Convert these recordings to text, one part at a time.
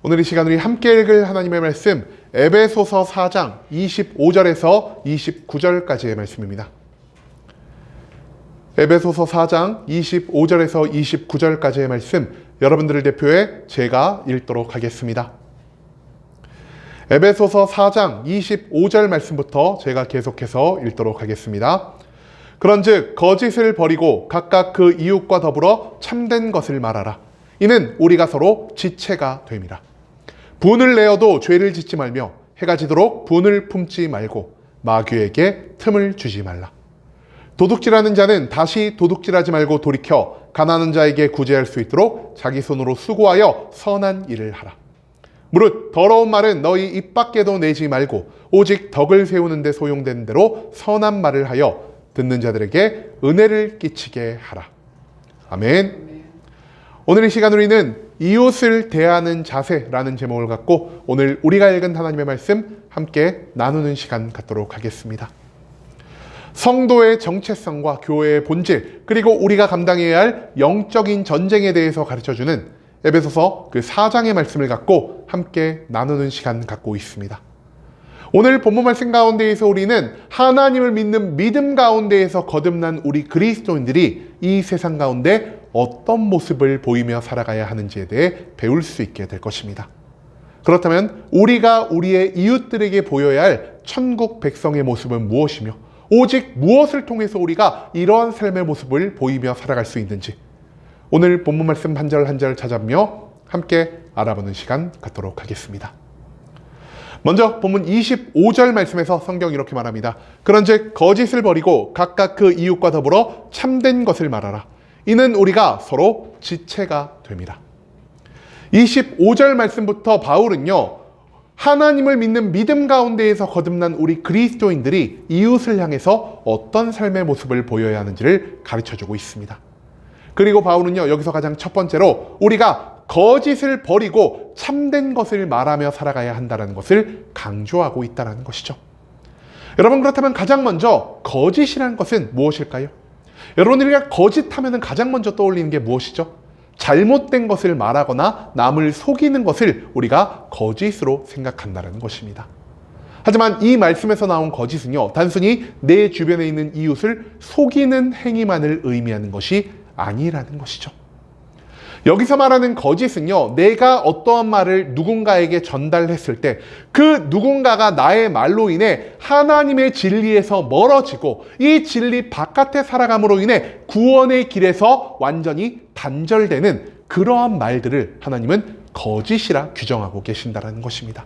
오늘 이 시간 우리 함께 읽을 하나님의 말씀 에베소서 4장 25절에서 29절까지의 말씀입니다. 에베소서 4장 25절에서 29절까지의 말씀 여러분들을 대표해 제가 읽도록 하겠습니다. 에베소서 4장 25절 말씀부터 제가 계속해서 읽도록 하겠습니다. 그런즉 거짓을 버리고 각각 그 이웃과 더불어 참된 것을 말하라. 이는 우리가 서로 지체가 됨이라. 분을 내어도 죄를 짓지 말며 해가 지도록 분을 품지 말고 마귀에게 틈을 주지 말라. 도둑질하는 자는 다시 도둑질하지 말고 돌이켜 가난한 자에게 구제할 수 있도록 자기 손으로 수고하여 선한 일을 하라. 무릇 더러운 말은 너희 입 밖에도 내지 말고 오직 덕을 세우는 데 소용되는 대로 선한 말을 하여 듣는 자들에게 은혜를 끼치게 하라. 아멘. 오늘 이 시간 우리는 이웃을 대하는 자세라는 제목을 갖고 오늘 우리가 읽은 하나님의 말씀 함께 나누는 시간 갖도록 하겠습니다. 성도의 정체성과 교회의 본질, 그리고 우리가 감당해야 할 영적인 전쟁에 대해서 가르쳐주는 에베소서 그 4장의 말씀을 갖고 함께 나누는 시간 갖고 있습니다. 오늘 본문 말씀 가운데에서 우리는 하나님을 믿는 믿음 가운데에서 거듭난 우리 그리스도인들이 이 세상 가운데 어떤 모습을 보이며 살아가야 하는지에 대해 배울 수 있게 될 것입니다. 그렇다면 우리가 우리의 이웃들에게 보여야 할 천국 백성의 모습은 무엇이며 오직 무엇을 통해서 우리가 이러한 삶의 모습을 보이며 살아갈 수 있는지 오늘 본문 말씀 한 절 한 절 찾아보며 함께 알아보는 시간 갖도록 하겠습니다. 먼저 본문 25절 말씀에서 성경이 이렇게 말합니다. 그런즉 거짓을 버리고 각각 그 이웃과 더불어 참된 것을 말하라. 이는 우리가 서로 지체가 됨이라. 25절 말씀부터 바울은요, 하나님을 믿는 믿음 가운데에서 거듭난 우리 그리스도인들이 이웃을 향해서 어떤 삶의 모습을 보여야 하는지를 가르쳐주고 있습니다. 그리고 바울은요, 여기서 가장 첫 번째로 우리가 거짓을 버리고 참된 것을 말하며 살아가야 한다는 것을 강조하고 있다는 것이죠. 여러분, 그렇다면 가장 먼저 거짓이란 것은 무엇일까요? 여러분, 우리가 거짓하면 가장 먼저 떠올리는 게 무엇이죠? 잘못된 것을 말하거나 남을 속이는 것을 우리가 거짓으로 생각한다는 것입니다. 하지만 이 말씀에서 나온 거짓은요, 단순히 내 주변에 있는 이웃을 속이는 행위만을 의미하는 것이 아니라는 것이죠. 여기서 말하는 거짓은요, 내가 어떠한 말을 누군가에게 전달했을 때 그 누군가가 나의 말로 인해 하나님의 진리에서 멀어지고 이 진리 바깥에 살아감으로 인해 구원의 길에서 완전히 단절되는 그러한 말들을 하나님은 거짓이라 규정하고 계신다는 것입니다.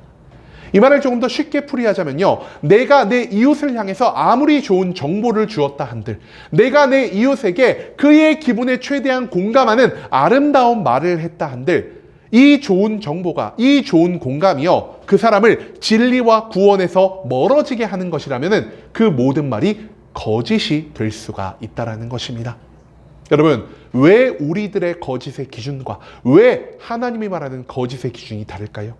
이 말을 조금 더 쉽게 풀이하자면요, 내가 내 이웃을 향해서 아무리 좋은 정보를 주었다 한들, 내가 내 이웃에게 그의 기분에 최대한 공감하는 아름다운 말을 했다 한들, 이 좋은 정보가, 이 좋은 공감이요, 그 사람을 진리와 구원에서 멀어지게 하는 것이라면 그 모든 말이 거짓이 될 수가 있다는 것입니다. 여러분, 왜 우리들의 거짓의 기준과 왜 하나님이 말하는 거짓의 기준이 다를까요?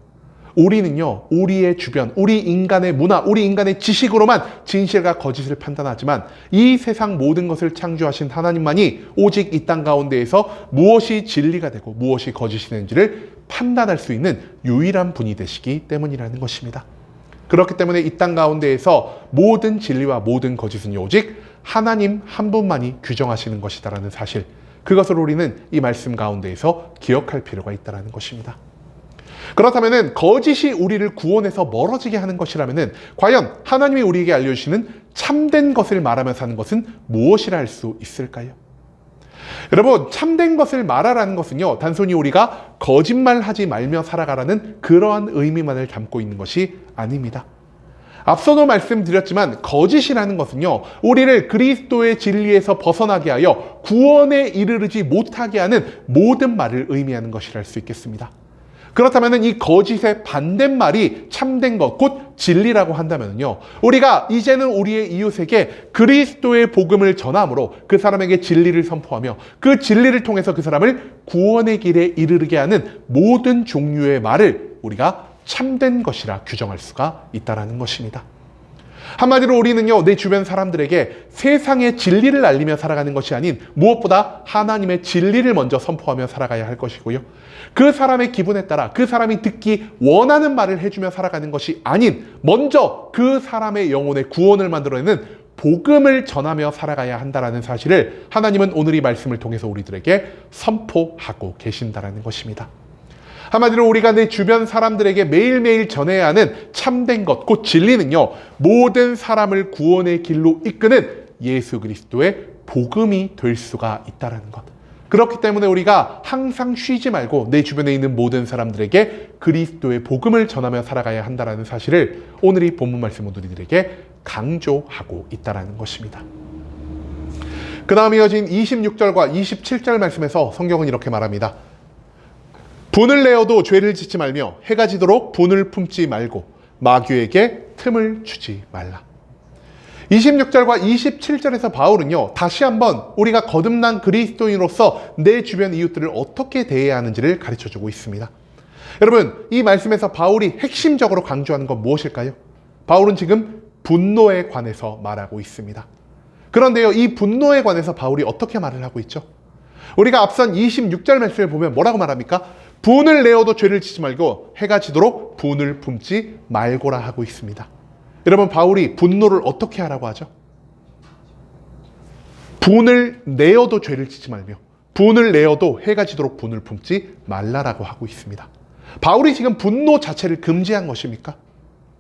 우리는요, 우리의 주변, 우리 인간의 문화, 우리 인간의 지식으로만 진실과 거짓을 판단하지만 이 세상 모든 것을 창조하신 하나님만이 오직 이 땅 가운데에서 무엇이 진리가 되고 무엇이 거짓이 되는지를 판단할 수 있는 유일한 분이 되시기 때문이라는 것입니다. 그렇기 때문에 이 땅 가운데에서 모든 진리와 모든 거짓은 오직 하나님 한 분만이 규정하시는 것이다라는 사실, 그것을 우리는 이 말씀 가운데에서 기억할 필요가 있다는 것입니다. 그렇다면 거짓이 우리를 구원에서 멀어지게 하는 것이라면 과연 하나님이 우리에게 알려주시는 참된 것을 말하며 사는 것은 무엇이라 할 수 있을까요? 여러분, 참된 것을 말하라는 것은요, 단순히 우리가 거짓말하지 말며 살아가라는 그러한 의미만을 담고 있는 것이 아닙니다. 앞서도 말씀드렸지만 거짓이라는 것은요, 우리를 그리스도의 진리에서 벗어나게 하여 구원에 이르르지 못하게 하는 모든 말을 의미하는 것이라 할 수 있겠습니다. 그렇다면 이 거짓의 반대말이 참된 것, 곧 진리라고 한다면요, 우리가 이제는 우리의 이웃에게 그리스도의 복음을 전함으로 그 사람에게 진리를 선포하며 그 진리를 통해서 그 사람을 구원의 길에 이르게 하는 모든 종류의 말을 우리가 참된 것이라 규정할 수가 있다는 것입니다. 한마디로 우리는요, 내 주변 사람들에게 세상의 진리를 알리며 살아가는 것이 아닌 무엇보다 하나님의 진리를 먼저 선포하며 살아가야 할 것이고요. 그 사람의 기분에 따라 그 사람이 듣기 원하는 말을 해주며 살아가는 것이 아닌 먼저 그 사람의 영혼의 구원을 만들어내는 복음을 전하며 살아가야 한다는 사실을 하나님은 오늘 이 말씀을 통해서 우리들에게 선포하고 계신다는 것입니다. 한마디로 우리가 내 주변 사람들에게 매일매일 전해야 하는 참된 것, 곧 진리는요, 모든 사람을 구원의 길로 이끄는 예수 그리스도의 복음이 될 수가 있다는 것. 그렇기 때문에 우리가 항상 쉬지 말고 내 주변에 있는 모든 사람들에게 그리스도의 복음을 전하며 살아가야 한다는 사실을 오늘 이 본문 말씀은 우리들에게 강조하고 있다는 것입니다. 그 다음 이어진 26절과 27절 말씀에서 성경은 이렇게 말합니다. 분을 내어도 죄를 짓지 말며 해가 지도록 분을 품지 말고 마귀에게 틈을 주지 말라. 26절과 27절에서 바울은요, 다시 한번 우리가 거듭난 그리스도인으로서 내 주변 이웃들을 어떻게 대해야 하는지를 가르쳐주고 있습니다. 여러분, 이 말씀에서 바울이 핵심적으로 강조하는 건 무엇일까요? 바울은 지금 분노에 관해서 말하고 있습니다. 그런데요, 이 분노에 관해서 바울이 어떻게 말을 하고 있죠? 우리가 앞선 26절 말씀을 보면 뭐라고 말합니까? 분을 내어도 죄를 짓지 말고 해가 지도록 분을 품지 말고라 하고 있습니다. 여러분, 바울이 분노를 어떻게 하라고 하죠? 분을 내어도 죄를 짓지 말며 분을 내어도 해가 지도록 분을 품지 말라라고 하고 있습니다. 바울이 지금 분노 자체를 금지한 것입니까?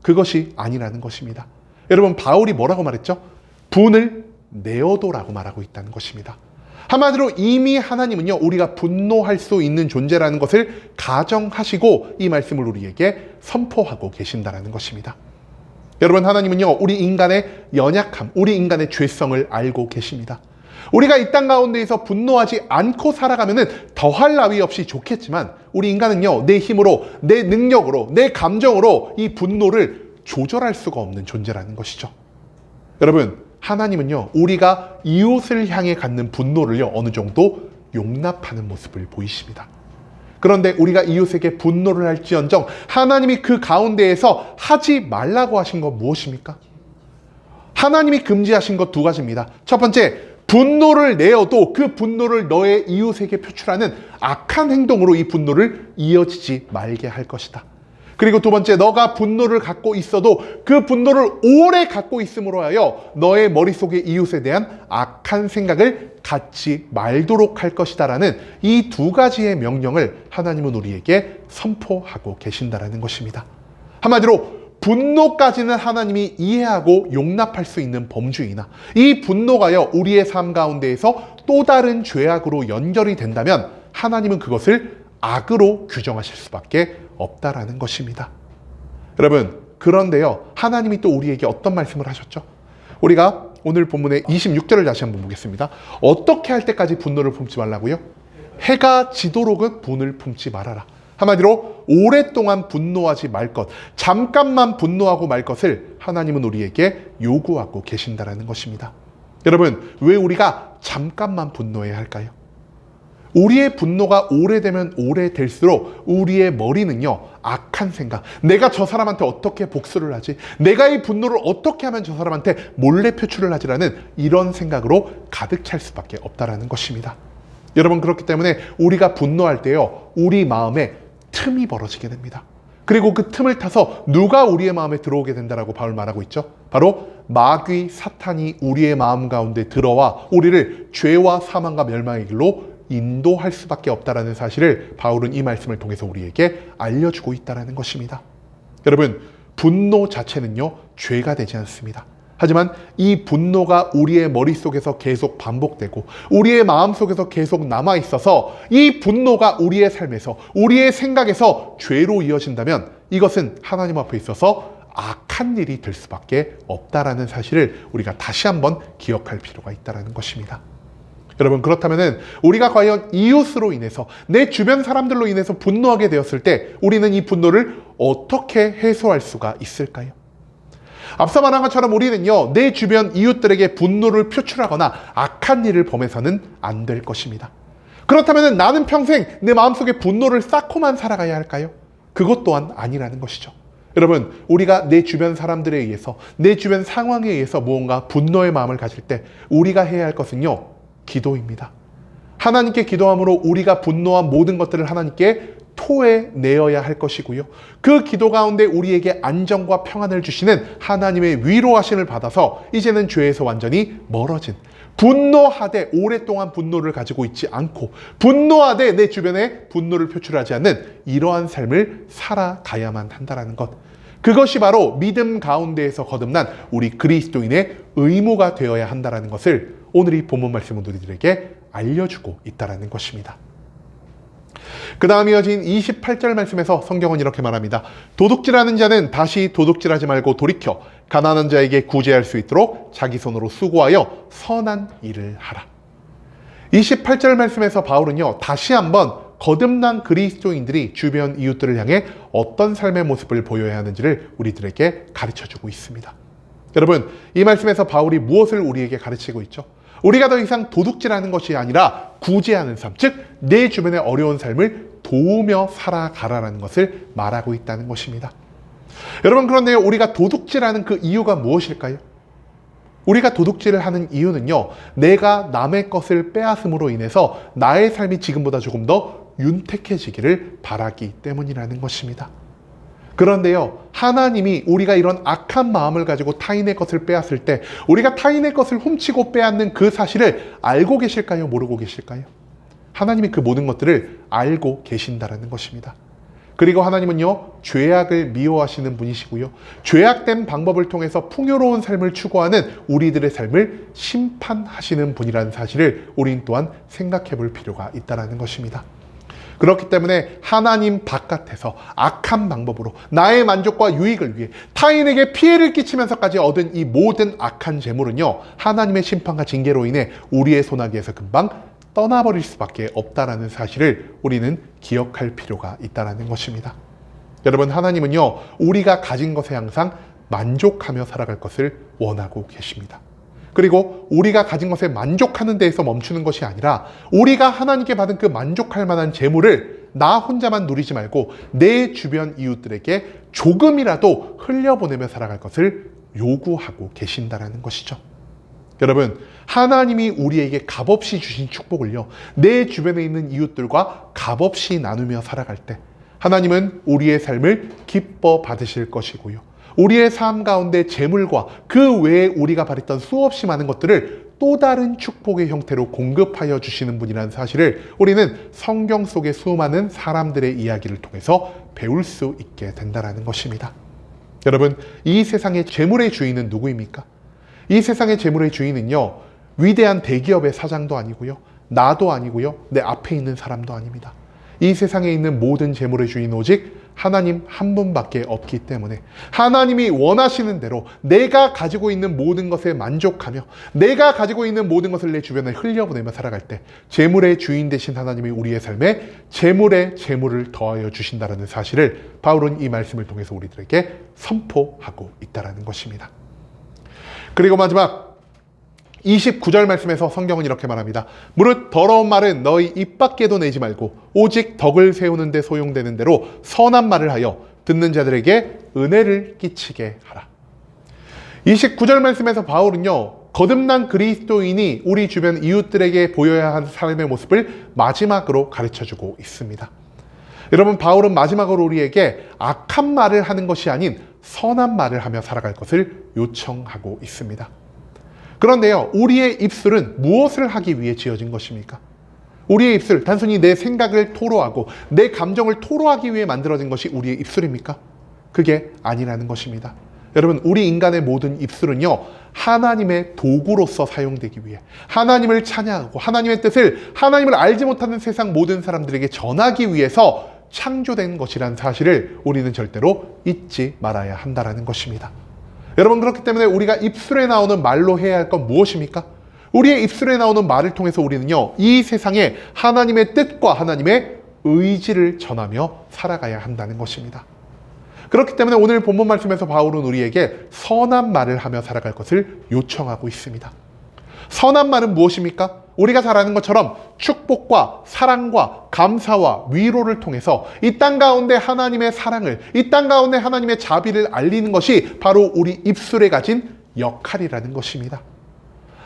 그것이 아니라는 것입니다. 여러분, 바울이 뭐라고 말했죠? 분을 내어도라고 말하고 있다는 것입니다. 한마디로 이미 하나님은요, 우리가 분노할 수 있는 존재라는 것을 가정하시고 이 말씀을 우리에게 선포하고 계신다는 것입니다. 여러분, 하나님은요, 우리 인간의 연약함, 우리 인간의 죄성을 알고 계십니다. 우리가 이 땅 가운데에서 분노하지 않고 살아가면은 더할 나위 없이 좋겠지만 우리 인간은요, 내 힘으로, 내 능력으로, 내 감정으로 이 분노를 조절할 수가 없는 존재라는 것이죠. 여러분, 하나님은요, 우리가 이웃을 향해 갖는 분노를요, 어느 정도 용납하는 모습을 보이십니다. 그런데 우리가 이웃에게 분노를 할지언정 하나님이 그 가운데에서 하지 말라고 하신 건 무엇입니까? 하나님이 금지하신 것 두 가지입니다. 첫 번째, 분노를 내어도 그 분노를 너의 이웃에게 표출하는 악한 행동으로 이 분노를 이어지지 말게 할 것이다. 그리고 두 번째, 너가 분노를 갖고 있어도 그 분노를 오래 갖고 있음으로 하여 너의 머릿속에 이웃에 대한 악한 생각을 갖지 말도록 할 것이다라는 이 두 가지의 명령을 하나님은 우리에게 선포하고 계신다라는 것입니다. 한마디로 분노까지는 하나님이 이해하고 용납할 수 있는 범주이나 이 분노가요, 우리의 삶 가운데에서 또 다른 죄악으로 연결이 된다면 하나님은 그것을 악으로 규정하실 수밖에 없다라는 것입니다. 여러분, 그런데요, 하나님이 또 우리에게 어떤 말씀을 하셨죠? 우리가 오늘 본문의 26절을 다시 한번 보겠습니다. 어떻게 할 때까지 분노를 품지 말라고요? 해가 지도록은 분을 품지 말아라. 한마디로 오랫동안 분노하지 말 것, 잠깐만 분노하고 말 것을 하나님은 우리에게 요구하고 계신다라는 것입니다. 여러분, 왜 우리가 잠깐만 분노해야 할까요? 우리의 분노가 오래되면 오래될수록 우리의 머리는요, 악한 생각, 내가 저 사람한테 어떻게 복수를 하지? 내가 이 분노를 어떻게 하면 저 사람한테 몰래 표출을 하지라는 이런 생각으로 가득 찰 수밖에 없다라는 것입니다. 여러분, 그렇기 때문에 우리가 분노할 때요, 우리 마음에 틈이 벌어지게 됩니다. 그리고 그 틈을 타서 누가 우리의 마음에 들어오게 된다라고 바울 말하고 있죠? 바로 마귀 사탄이 우리의 마음 가운데 들어와 우리를 죄와 사망과 멸망의 길로 인도할 수밖에 없다라는 사실을 바울은 이 말씀을 통해서 우리에게 알려주고 있다는 것입니다. 여러분, 분노 자체는요, 죄가 되지 않습니다. 하지만 이 분노가 우리의 머릿속에서 계속 반복되고 우리의 마음속에서 계속 남아있어서 이 분노가 우리의 삶에서, 우리의 생각에서 죄로 이어진다면 이것은 하나님 앞에 있어서 악한 일이 될 수밖에 없다라는 사실을 우리가 다시 한번 기억할 필요가 있다는 것입니다. 여러분, 그렇다면 우리가 과연 이웃으로 인해서, 내 주변 사람들로 인해서 분노하게 되었을 때 우리는 이 분노를 어떻게 해소할 수가 있을까요? 앞서 말한 것처럼 우리는요, 내 주변 이웃들에게 분노를 표출하거나 악한 일을 범해서는 안 될 것입니다. 그렇다면 나는 평생 내 마음속에 분노를 쌓고만 살아가야 할까요? 그것 또한 아니라는 것이죠. 여러분, 우리가 내 주변 사람들에 의해서, 내 주변 상황에 의해서 무언가 분노의 마음을 가질 때 우리가 해야 할 것은요, 기도입니다. 하나님께 기도함으로 우리가 분노한 모든 것들을 하나님께 토해내어야 할 것이고요. 그 기도 가운데 우리에게 안정과 평안을 주시는 하나님의 위로하심을 받아서 이제는 죄에서 완전히 멀어진, 분노하되 오랫동안 분노를 가지고 있지 않고, 분노하되 내 주변에 분노를 표출하지 않는 이러한 삶을 살아가야만 한다는 것. 그것이 바로 믿음 가운데에서 거듭난 우리 그리스도인의 의무가 되어야 한다는 것을 오늘 이 본문 말씀은 우리들에게 알려주고 있다는 것입니다. 그 다음 이어진 28절 말씀에서 성경은 이렇게 말합니다. 도둑질하는 자는 다시 도둑질하지 말고 돌이켜 가난한 자에게 구제할 수 있도록 자기 손으로 수고하여 선한 일을 하라. 28절 말씀에서 바울은요, 다시 한번 거듭난 그리스도인들이 주변 이웃들을 향해 어떤 삶의 모습을 보여야 하는지를 우리들에게 가르쳐주고 있습니다. 여러분, 이 말씀에서 바울이 무엇을 우리에게 가르치고 있죠? 우리가 더 이상 도둑질하는 것이 아니라 구제하는 삶, 즉 내 주변의 어려운 삶을 도우며 살아가라는 것을 말하고 있다는 것입니다. 여러분, 그런데요, 우리가 도둑질하는 그 이유가 무엇일까요? 우리가 도둑질을 하는 이유는요, 내가 남의 것을 빼앗음으로 인해서 나의 삶이 지금보다 조금 더 윤택해지기를 바라기 때문이라는 것입니다. 그런데요, 하나님이 우리가 이런 악한 마음을 가지고 타인의 것을 빼앗을 때 우리가 타인의 것을 훔치고 빼앗는 그 사실을 알고 계실까요? 모르고 계실까요? 하나님이 그 모든 것들을 알고 계신다는 것입니다. 그리고 하나님은요, 죄악을 미워하시는 분이시고요, 죄악된 방법을 통해서 풍요로운 삶을 추구하는 우리들의 삶을 심판하시는 분이라는 사실을 우린 또한 생각해 볼 필요가 있다는 것입니다. 그렇기 때문에 하나님 바깥에서 악한 방법으로 나의 만족과 유익을 위해 타인에게 피해를 끼치면서까지 얻은 이 모든 악한 재물은요, 하나님의 심판과 징계로 인해 우리의 손아귀에서 금방 떠나버릴 수밖에 없다는 사실을 우리는 기억할 필요가 있다는 것입니다. 여러분, 하나님은요, 우리가 가진 것에 항상 만족하며 살아갈 것을 원하고 계십니다. 그리고 우리가 가진 것에 만족하는 데에서 멈추는 것이 아니라 우리가 하나님께 받은 그 만족할 만한 재물을 나 혼자만 누리지 말고 내 주변 이웃들에게 조금이라도 흘려보내며 살아갈 것을 요구하고 계신다는 것이죠. 여러분, 하나님이 우리에게 값없이 주신 축복을요, 내 주변에 있는 이웃들과 값없이 나누며 살아갈 때 하나님은 우리의 삶을 기뻐 받으실 것이고요, 우리의 삶 가운데 재물과 그 외에 우리가 바랬던 수없이 많은 것들을 또 다른 축복의 형태로 공급하여 주시는 분이라는 사실을 우리는 성경 속의 수많은 사람들의 이야기를 통해서 배울 수 있게 된다는 것입니다. 여러분, 이 세상의 재물의 주인은 누구입니까? 이 세상의 재물의 주인은요, 위대한 대기업의 사장도 아니고요, 나도 아니고요, 내 앞에 있는 사람도 아닙니다. 이 세상에 있는 모든 재물의 주인 오직 하나님 한 분밖에 없기 때문에 하나님이 원하시는 대로 내가 가지고 있는 모든 것에 만족하며 내가 가지고 있는 모든 것을 내 주변에 흘려보내며 살아갈 때 재물의 주인 되신 하나님이 우리의 삶에 재물을 더하여 주신다는 사실을 바울은 이 말씀을 통해서 우리들에게 선포하고 있다는 것입니다. 그리고 마지막 29절 말씀에서 성경은 이렇게 말합니다. 무릇 더러운 말은 너희 입 밖에도 내지 말고 오직 덕을 세우는 데 소용되는 대로 선한 말을 하여 듣는 자들에게 은혜를 끼치게 하라. 29절 말씀에서 바울은요, 거듭난 그리스도인이 우리 주변 이웃들에게 보여야 하는 삶의 모습을 마지막으로 가르쳐주고 있습니다. 여러분, 바울은 마지막으로 우리에게 악한 말을 하는 것이 아닌 선한 말을 하며 살아갈 것을 요청하고 있습니다. 그런데요, 우리의 입술은 무엇을 하기 위해 지어진 것입니까? 우리의 입술, 단순히 내 생각을 토로하고 내 감정을 토로하기 위해 만들어진 것이 우리의 입술입니까? 그게 아니라는 것입니다. 여러분, 우리 인간의 모든 입술은요, 하나님의 도구로서 사용되기 위해 하나님을 찬양하고 하나님의 뜻을, 하나님을 알지 못하는 세상 모든 사람들에게 전하기 위해서 창조된 것이라는 사실을 우리는 절대로 잊지 말아야 한다는 것입니다. 여러분, 그렇기 때문에 우리가 입술에 나오는 말로 해야 할 건 무엇입니까? 우리의 입술에 나오는 말을 통해서 우리는요, 이 세상에 하나님의 뜻과 하나님의 의지를 전하며 살아가야 한다는 것입니다. 그렇기 때문에 오늘 본문 말씀에서 바울은 우리에게 선한 말을 하며 살아갈 것을 요청하고 있습니다. 선한 말은 무엇입니까? 우리가 잘 아는 것처럼 축복과 사랑과 감사와 위로를 통해서 이 땅 가운데 하나님의 사랑을, 이 땅 가운데 하나님의 자비를 알리는 것이 바로 우리 입술에 가진 역할이라는 것입니다.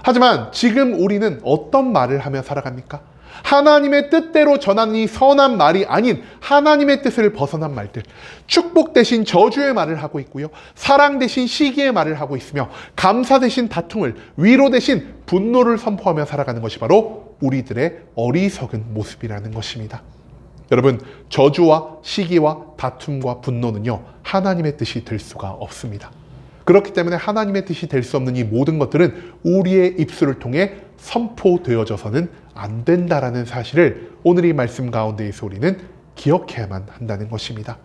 하지만 지금 우리는 어떤 말을 하며 살아갑니까? 하나님의 뜻대로 전하는 이 선한 말이 아닌 하나님의 뜻을 벗어난 말들, 축복 대신 저주의 말을 하고 있고요, 사랑 대신 시기의 말을 하고 있으며, 감사 대신 다툼을, 위로 대신 분노를 선포하며 살아가는 것이 바로 우리들의 어리석은 모습이라는 것입니다. 여러분, 저주와 시기와 다툼과 분노는요, 하나님의 뜻이 될 수가 없습니다. 그렇기 때문에 하나님의 뜻이 될 수 없는 이 모든 것들은 우리의 입술을 통해 선포되어져서는 안 된다라는 사실을 오늘 이 말씀 가운데에서 우리는 기억해야만 한다는 것입니다.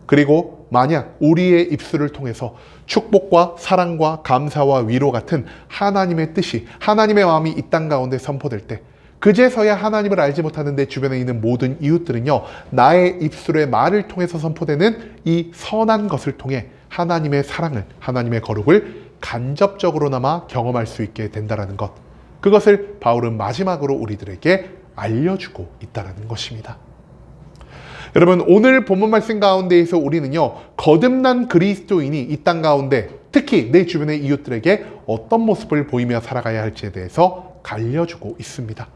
그리고 만약 우리의 입술을 통해서 축복과 사랑과 감사와 위로 같은 하나님의 뜻이, 하나님의 마음이 이 땅 가운데 선포될 때, 그제서야 하나님을 알지 못하는 내 주변에 있는 모든 이웃들은요, 나의 입술의 말을 통해서 선포되는 이 선한 것을 통해 하나님의 사랑을, 하나님의 거룩을 간접적으로나마 경험할 수 있게 된다는 것, 그것을 바울은 마지막으로 우리들에게 알려주고 있다는 것입니다. 여러분, 오늘 본문 말씀 가운데에서 우리는요, 거듭난 그리스도인이 이 땅 가운데 특히 내 주변의 이웃들에게 어떤 모습을 보이며 살아가야 할지에 대해서 알려주고 있습니다.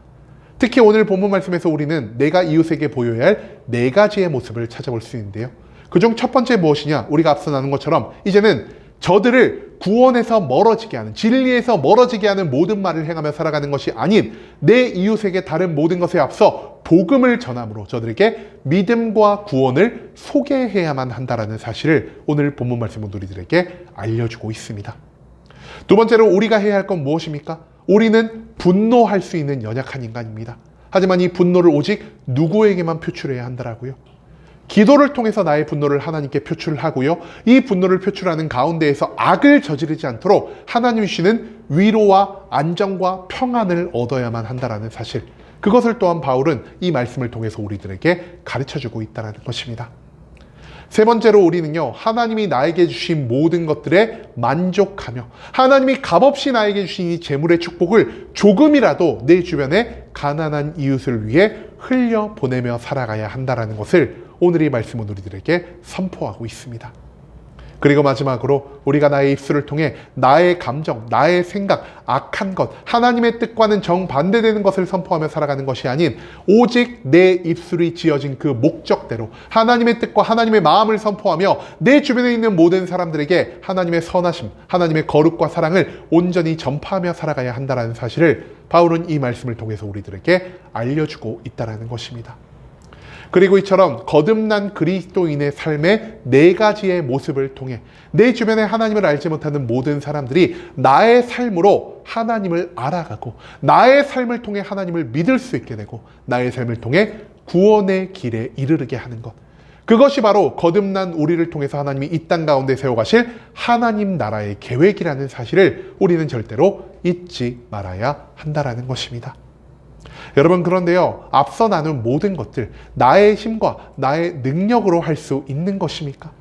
특히 오늘 본문 말씀에서 우리는 내가 이웃에게 보여야 할 4가지의 모습을 찾아볼 수 있는데요, 그중 첫 번째 무엇이냐? 우리가 앞서 나눈 것처럼 이제는 저들을 구원에서 멀어지게 하는, 진리에서 멀어지게 하는 모든 말을 행하며 살아가는 것이 아닌 내 이웃에게 다른 모든 것에 앞서 복음을 전함으로 저들에게 믿음과 구원을 소개해야만 한다는 사실을 오늘 본문 말씀은 우리들에게 알려주고 있습니다. 두 번째로 우리가 해야 할 건 무엇입니까? 우리는 분노할 수 있는 연약한 인간입니다. 하지만 이 분노를 오직 누구에게만 표출해야 한다라고요? 기도를 통해서 나의 분노를 하나님께 표출하고요, 이 분노를 표출하는 가운데에서 악을 저지르지 않도록 하나님이 주시는 위로와 안정과 평안을 얻어야만 한다는 사실, 그것을 또한 바울은 이 말씀을 통해서 우리들에게 가르쳐주고 있다는 것입니다. 세 번째로 우리는요, 하나님이 나에게 주신 모든 것들에 만족하며 하나님이 값없이 나에게 주신 이 재물의 축복을 조금이라도 내 주변에 가난한 이웃을 위해 흘려보내며 살아가야 한다는 것을 오늘 이 말씀은 우리들에게 선포하고 있습니다. 그리고 마지막으로 우리가 나의 입술을 통해 나의 감정, 나의 생각, 악한 것, 하나님의 뜻과는 정반대되는 것을 선포하며 살아가는 것이 아닌 오직 내 입술이 지어진 그 목적대로 하나님의 뜻과 하나님의 마음을 선포하며 내 주변에 있는 모든 사람들에게 하나님의 선하심, 하나님의 거룩과 사랑을 온전히 전파하며 살아가야 한다는 사실을 바울은 이 말씀을 통해서 우리들에게 알려주고 있다는 것입니다. 그리고 이처럼 거듭난 그리스도인의 삶의 4가지의 모습을 통해 내 주변에 하나님을 알지 못하는 모든 사람들이 나의 삶으로 하나님을 알아가고 나의 삶을 통해 하나님을 믿을 수 있게 되고 나의 삶을 통해 구원의 길에 이르게 하는 것, 그것이 바로 거듭난 우리를 통해서 하나님이 이 땅 가운데 세워가실 하나님 나라의 계획이라는 사실을 우리는 절대로 잊지 말아야 한다는 것입니다. 여러분, 그런데요, 앞서 나눈 모든 것들 나의 힘과 나의 능력으로 할 수 있는 것입니까?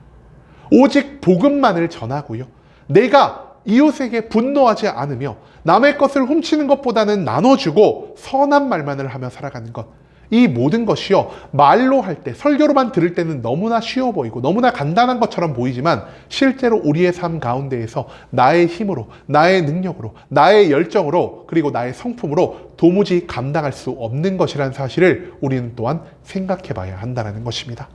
오직 복음만을 전하고요, 내가 이웃에게 분노하지 않으며 남의 것을 훔치는 것보다는 나눠주고 선한 말만을 하며 살아가는 것, 이 모든 것이요, 말로 할 때, 설교로만 들을 때는 너무나 쉬워 보이고 너무나 간단한 것처럼 보이지만 실제로 우리의 삶 가운데에서 나의 힘으로, 나의 능력으로, 나의 열정으로, 그리고 나의 성품으로 도무지 감당할 수 없는 것이라는 사실을 우리는 또한 생각해 봐야 한다는 것입니다.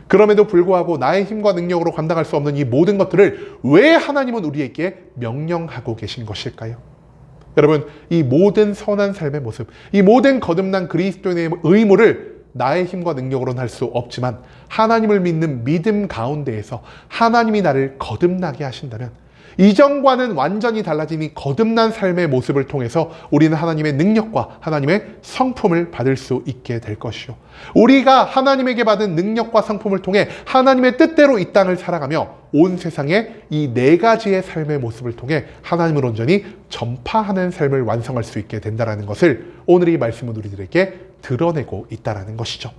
그럼에도 불구하고 나의 힘과 능력으로 감당할 수 없는 이 모든 것들을 왜 하나님은 우리에게 명령하고 계신 것일까요? 여러분, 이 모든 선한 삶의 모습, 이 모든 거듭난 그리스도인의 의무를 나의 힘과 능력으로는 할 수 없지만 하나님을 믿는 믿음 가운데에서 하나님이 나를 거듭나게 하신다면 이전과는 완전히 달라진 이 거듭난 삶의 모습을 통해서 우리는 하나님의 능력과 하나님의 성품을 받을 수 있게 될 것이요, 우리가 하나님에게 받은 능력과 성품을 통해 하나님의 뜻대로 이 땅을 살아가며 온 세상에 이 4가지의 삶의 모습을 통해 하나님을 온전히 전파하는 삶을 완성할 수 있게 된다는 것을 오늘 이 말씀은 우리들에게 드러내고 있다는 것이죠.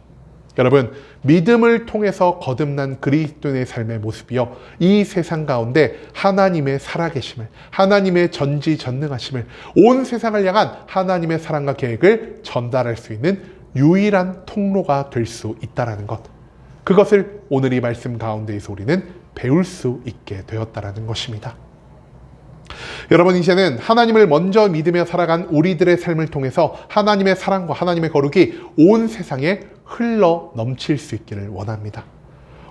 여러분, 믿음을 통해서 거듭난 그리스도인의 삶의 모습이요, 이 세상 가운데 하나님의 살아계심을, 하나님의 전지전능하심을, 온 세상을 향한 하나님의 사랑과 계획을 전달할 수 있는 유일한 통로가 될 수 있다는 것, 그것을 오늘 이 말씀 가운데에서 우리는 배울 수 있게 되었다는 것입니다. 여러분, 이제는 하나님을 먼저 믿으며 살아간 우리들의 삶을 통해서 하나님의 사랑과 하나님의 거룩이 온 세상에 흘러 넘칠 수 있기를 원합니다.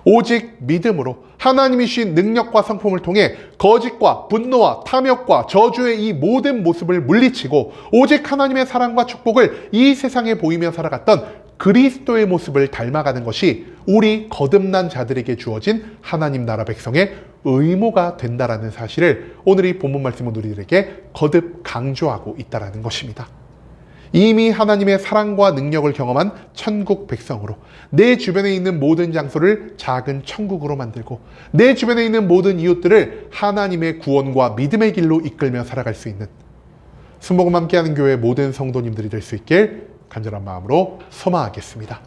오직 믿음으로 하나님이 주신 능력과 성품을 통해 거짓과 분노와 탐욕과 저주의 이 모든 모습을 물리치고 오직 하나님의 사랑과 축복을 이 세상에 보이며 살아갔던 그리스도의 모습을 닮아가는 것이 우리 거듭난 자들에게 주어진 하나님 나라 백성의 의무가 된다라는 사실을 오늘 이 본문 말씀은 우리들에게 거듭 강조하고 있다는 것입니다. 이미 하나님의 사랑과 능력을 경험한 천국 백성으로 내 주변에 있는 모든 장소를 작은 천국으로 만들고 내 주변에 있는 모든 이웃들을 하나님의 구원과 믿음의 길로 이끌며 살아갈 수 있는 순복음 함께하는 교회 모든 성도님들이 될 수 있길 간절한 마음으로 소망하겠습니다.